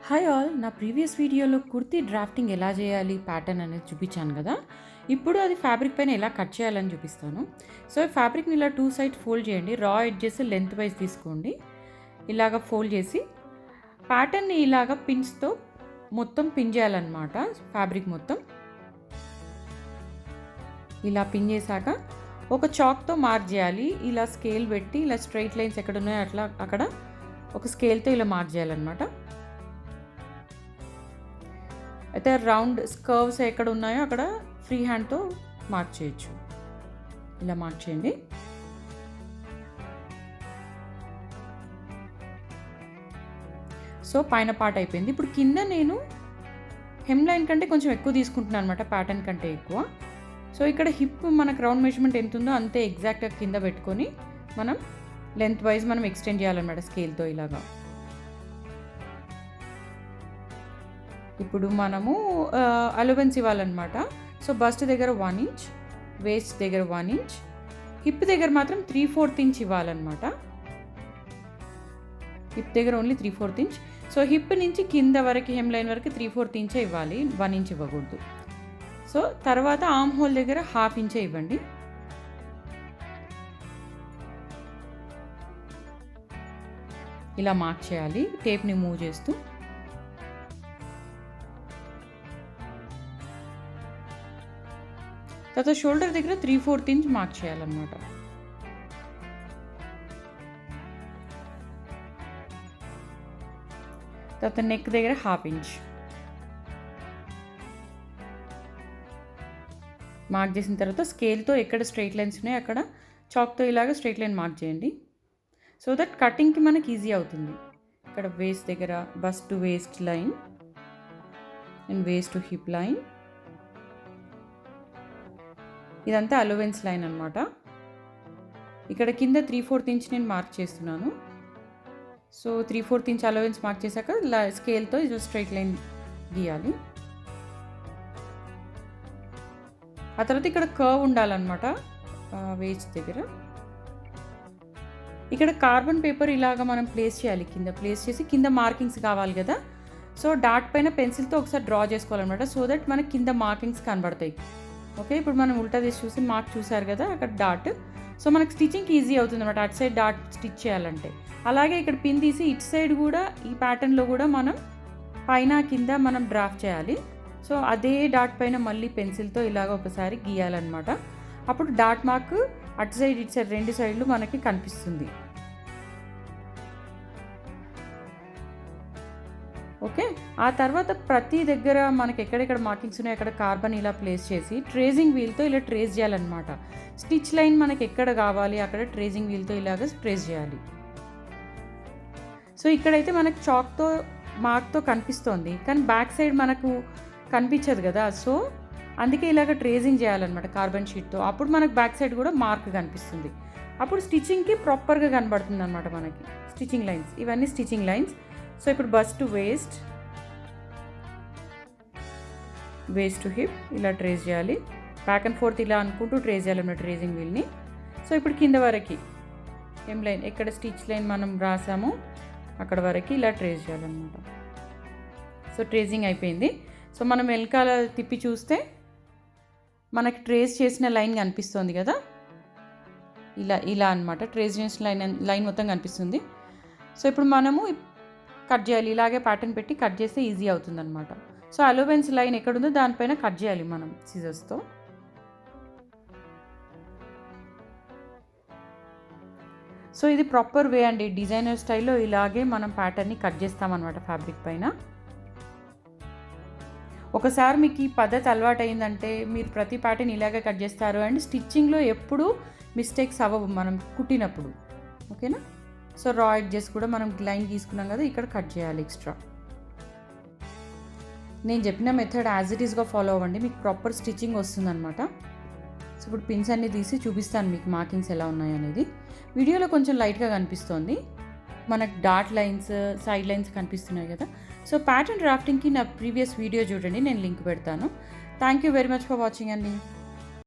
Hi all, నా previous వీడియోలో kurti drafting ఎలా చేయాలి ప్యాటర్న్ అనేది చూపించాను కదా. ఇప్పుడు అది ఫ్యాబ్రిక్ పైన ఎలా కట్ చేయాలని చూపిస్తాను. సో ఫ్యాబ్రిక్ని ఇలా 2 సైడ్ ఫోల్డ్ చేయండి. రా ఎడ్జెస్ లెంత్ వైజ్ తీసుకోండి. ఇలాగ ఫోల్డ్ చేసి ప్యాటర్న్ని ఇలాగ పిన్స్తో మొత్తం పిన్ చేయాలన్నమాట. ఫ్యాబ్రిక్ మొత్తం ఇలా పిన్ చేశాక ఒక చాక్తో మార్క్ చేయాలి. ఇలా స్కేల్ పెట్టి ఇలా స్ట్రైట్ లైన్స్ ఎక్కడ ఉన్నాయో అట్లా అక్కడ ఒక స్కేల్తో ఇలా మార్క్ చేయాలన్నమాట. అయితే రౌండ్ కర్వ్స్ ఎక్కడ ఉన్నాయో అక్కడ ఫ్రీ హ్యాండ్తో మార్క్ చేయొచ్చు. ఇలా మార్క్ చేయండి. సో పైన పార్ట్ అయిపోయింది. ఇప్పుడు కింద నేను హెమ్ లైన్ కంటే కొంచెం ఎక్కువ తీసుకుంటున్నాను అనమాట, ప్యాటర్న్ కంటే ఎక్కువ. సో ఇక్కడ హిప్ మనకు రౌండ్ మెజర్మెంట్ ఎంత ఉందో అంతే ఎగ్జాక్ట్గా కింద పెట్టుకొని మనం లెంత్ వైజ్ మనం ఎక్స్టెండ్ చేయాలన్నమాట స్కేల్తో ఇలాగా. ఇప్పుడు మనము అలవెన్స్ ఇవ్వాలన్నమాట. సో బస్ట్ దగ్గర 1 ఇంచ్, వేస్ట్ దగ్గర 1 ఇంచ్, హిప్ దగ్గర మాత్రం 3/4 ఇంచ్ ఇవ్వాలన్నమాట. హిప్ దగ్గర ఓన్లీ 3/4 ఇంచ్. సో హిప్ నుంచి కింద వరకు హెమ్ లైన్ వరకు 3/4 ఇంచే ఇవ్వాలి, 1 ఇంచ్ ఇవ్వకూడదు. సో తర్వాత ఆర్మ్ హోల్ దగ్గర 1/2 ఇంచే ఇవ్వండి. ఇలా మార్క్ చేయాలి టేప్ని మూవ్ చేస్తూ. తర్వాత షోల్డర్ దగ్గర 3/4 ఇంచ్ మార్క్ చేయాలన్నమాట. తర్వాత నెక్ దగ్గర 1/2 ఇంచ్ మార్క్ చేసిన తర్వాత స్కేల్తో ఎక్కడ స్ట్రైట్ లైన్స్ ఉన్నాయో అక్కడ చాక్తో ఇలాగ స్ట్రైట్ లైన్ మార్క్ చేయండి. సో దట్ కటింగ్కి మనకి ఈజీ అవుతుంది. ఇక్కడ వేస్ట్ దగ్గర bust to waist line and waist to hip line, ఇదంతా అలోవెన్స్ లైన్ అనమాట. ఇక్కడ కింద 3/4 ఇంచ్ నేను మార్క్ చేస్తున్నాను. సో 3/4 ఇంచ్ అలోవెన్స్ మార్క్ చేశాక స్కేల్తో ఇది స్ట్రైట్ లైన్ గీయాలి. ఆ తర్వాత ఇక్కడ కర్వ్ ఉండాలన్నమాట వేస్ట్ దగ్గర. ఇక్కడ కార్బన్ పేపర్ ఇలాగ మనం ప్లేస్ చేయాలి, కింద ప్లేస్ చేసి కింద మార్కింగ్స్ కావాలి కదా. సో డాట్ పైన పెన్సిల్తో ఒకసారి డ్రా చేసుకోవాలన్నమాట. సో దట్ మనకి కింద మార్కింగ్స్ కనబడతాయి. ఓకే, ఇప్పుడు మనం ఉల్టా తీసి చూసి మార్క్ చూసారు కదా అక్కడ డాట్. సో మనకు స్టిచ్చింగ్కి ఈజీ అవుతుంది అనమాట అటు సైడ్ డాట్ స్టిచ్ చేయాలంటే. అలాగే ఇక్కడ పిన్ తీసి ఇటు సైడ్ కూడా ఈ ప్యాటర్న్లో కూడా మనం పైన కింద మనం డ్రాఫ్ట్ చేయాలి. సో అదే డాట్ పైన మళ్ళీ పెన్సిల్తో ఇలాగ ఒకసారి గీయాలన్నమాట. అప్పుడు డాట్ మార్క్ అటు సైడ్ ఇటు సైడ్ రెండు సైడ్లు మనకి కనిపిస్తుంది. ఓకే, ఆ తర్వాత ప్రతి దగ్గర మనకి ఎక్కడెక్కడ మార్కింగ్స్ ఉన్నాయో అక్కడ కార్బన్ ఇలా ప్లేస్ చేసి ట్రేసింగ్ వీల్తో ఇలా ట్రేస్ చేయాలన్నమాట. స్టిచ్ లైన్ మనకి ఎక్కడ కావాలి అక్కడ ట్రేసింగ్ వీల్తో ఇలాగ ట్రేస్ చేయాలి. సో ఇక్కడైతే మనకు చాక్తో మార్క్తో కనిపిస్తోంది, కానీ బ్యాక్ సైడ్ మనకు కనిపించదు కదా. సో అందుకే ఇలాగ ట్రేసింగ్ చేయాలన్నమాట కార్బన్ షీట్తో. అప్పుడు మనకు బ్యాక్ సైడ్ కూడా మార్క్ కనిపిస్తుంది. అప్పుడు స్టిచ్చింగ్కి ప్రాపర్గా కనబడుతుంది అనమాట మనకి స్టిచ్చింగ్ లైన్స్. ఇవన్నీ స్టిచ్చింగ్ లైన్స్. సో ఇప్పుడు bust to waist, waist to hip ఇలా ట్రేస్ చేయాలి. బ్యాక్ అండ్ ఫోర్త్ ఇలా అనుకుంటూ ట్రేస్ చేయాలన్నమాట ట్రేసింగ్ వీల్ని. సో ఇప్పుడు కింద వరకు ఎం లైన్ ఎక్కడ స్టిచ్ లైన్ మనం రాసామో అక్కడ వరకు ఇలా ట్రేస్ చేయాలన్నమాట. సో ట్రేసింగ్ అయిపోయింది. సో మనం వెనకాల తిప్పి చూస్తే మనకి ట్రేస్ చేసిన లైన్ కనిపిస్తుంది కదా, ఇలా ఇలా అనమాట. ట్రేస్ చేసిన లైన్ మొత్తం కనిపిస్తుంది. సో ఇప్పుడు మనము కట్ చేయాలి. ఇలాగే ప్యాటర్న్ పెట్టి కట్ చేస్తే ఈజీ అవుతుంది అనమాట. సో అలోవెన్స్ లైన్ ఎక్కడుందో దానిపైన కట్ చేయాలి మనం సిజర్స్తో. సో ఇది ప్రాపర్ వే అండి, డిజైనర్ స్టైల్లో ఇలాగే మనం ప్యాటర్న్ని కట్ చేస్తామన్నమాట ఫ్యాబ్రిక్ పైన. ఒకసారి మీకు ఈ పద్ధతి అలవాటు అయిందంటే మీరు ప్రతి ప్యాటర్న్ ఇలాగే కట్ చేస్తారు. అండ్ స్టిచ్చింగ్లో ఎప్పుడూ మిస్టేక్స్ అవ్వవు మనం కుట్టినప్పుడు. ఓకేనా. సో రా ఎడ్జెస్ కూడా మనం లైన్ గీసుకున్నాం కదా, ఇక్కడ కట్ చేయాలి ఎక్స్ట్రా. నేను చెప్పిన మెథడ్ యాజ్ ఇట్ ఈస్గా ఫాలో అవ్వండి, మీకు ప్రాపర్ స్టిచ్చింగ్ వస్తుందన్నమాట. సో ఇప్పుడు పిన్స్ అన్నీ తీసి చూపిస్తాను మీకు మార్కింగ్స్ ఎలా ఉన్నాయి అనేది. వీడియోలో కొంచెం లైట్గా కనిపిస్తోంది, మనకు డాట్ లైన్స్ సైడ్ లైన్స్ కనిపిస్తున్నాయి కదా. సో ప్యాటర్న్ డ్రాఫ్టింగ్కి నా ప్రీవియస్ వీడియో చూడండి, నేను లింక్ పెడతాను. Thank you very much for watching అండి.